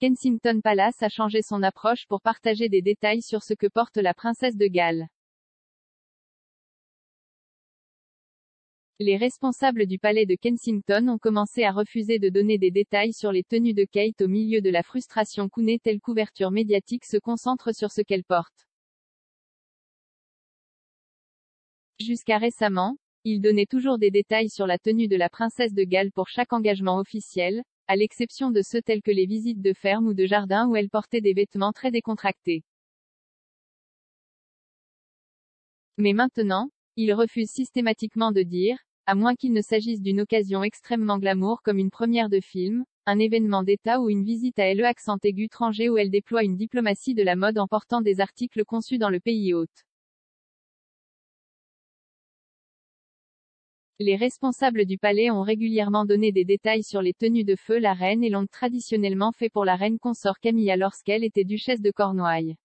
Kensington Palace a changé son approche pour partager des détails sur ce que porte la princesse de Galles. Les responsables du palais de Kensington ont commencé à refuser de donner des détails sur les tenues de Kate au milieu de la frustration qu'une telle couverture médiatique se concentre sur ce qu'elle porte. Jusqu'à récemment, ils donnaient toujours des détails sur la tenue de la princesse de Galles pour chaque engagement officiel, à l'exception de ceux tels que les visites de ferme ou de jardin où elle portait des vêtements très décontractés. Mais maintenant, ils refusent systématiquement de dire, à moins qu'il ne s'agisse d'une occasion extrêmement glamour comme une première de film, un événement d'État ou une visite à l'accent aigu étranger où elle déploie une diplomatie de la mode en portant des articles conçus dans le pays hôte. Les responsables du palais ont régulièrement donné des détails sur les tenues de feu la reine et l'ont traditionnellement fait pour la reine consort Camilla lorsqu'elle était duchesse de Cornouailles.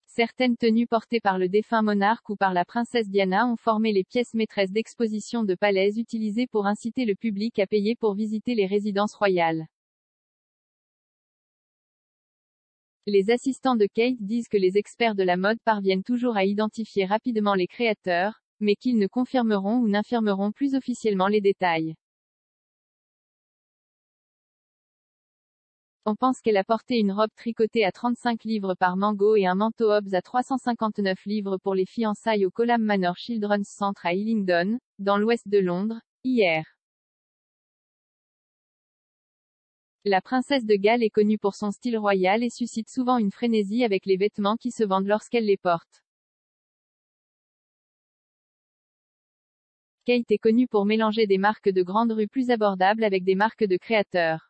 Certaines tenues portées par le défunt monarque ou par la princesse Diana ont formé les pièces maîtresses d'exposition de palais utilisées pour inciter le public à payer pour visiter les résidences royales. Les assistants de Kate disent que les experts de la mode parviennent toujours à identifier rapidement les créateurs, mais qu'ils ne confirmeront ou n'infirmeront plus officiellement les détails. On pense qu'elle a porté une robe tricotée à 35 livres par Mango et un manteau Hobbs à 359 livres pour les fiançailles au Colham Manor Children's Centre à Hillingdon, dans l'ouest de Londres, hier. La princesse de Galles est connue pour son style royal et suscite souvent une frénésie avec les vêtements qui se vendent lorsqu'elle les porte. Kate est connue pour mélanger des marques de grande rue plus abordables avec des marques de créateurs.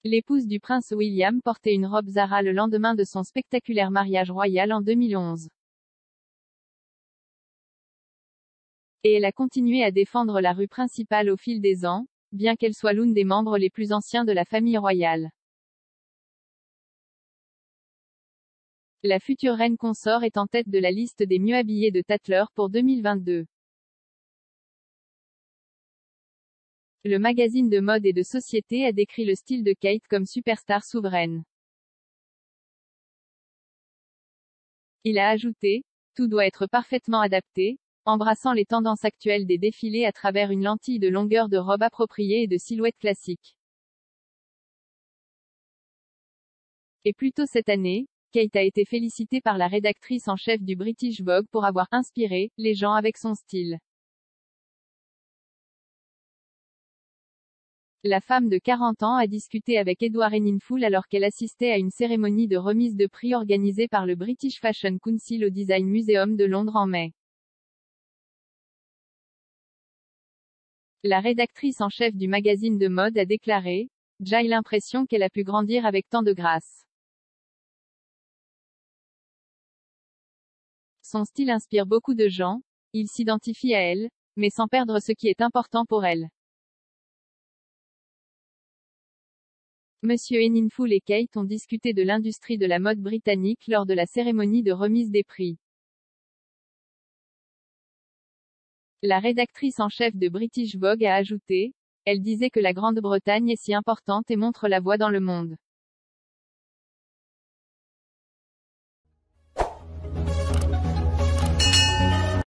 L'épouse du prince William portait une robe Zara le lendemain de son spectaculaire mariage royal en 2011. Et elle a continué à défendre la rue principale au fil des ans, bien qu'elle soit l'une des membres les plus anciens de la famille royale. La future reine consort est en tête de la liste des mieux habillés de Tatler pour 2022. Le magazine de mode et de société a décrit le style de Kate comme superstar souveraine. Il a ajouté, tout doit être parfaitement adapté, embrassant les tendances actuelles des défilés à travers une lentille de longueur de robe appropriée et de silhouettes classiques. Et plus tôt cette année, Kate a été félicitée par la rédactrice en chef du British Vogue pour avoir inspiré les gens avec son style. La femme de 40 ans a discuté avec Edward Enninful alors qu'elle assistait à une cérémonie de remise de prix organisée par le British Fashion Council au Design Museum de Londres en mai. La rédactrice en chef du magazine de mode a déclaré « J'ai l'impression qu'elle a pu grandir avec tant de grâce. Son style inspire beaucoup de gens, ils s'identifient à elle, mais sans perdre ce qui est important pour elle. » Monsieur Enninful et Kate ont discuté de l'industrie de la mode britannique lors de la cérémonie de remise des prix. La rédactrice en chef de British Vogue a ajouté, elle disait que la Grande-Bretagne est si importante et montre la voie dans le monde.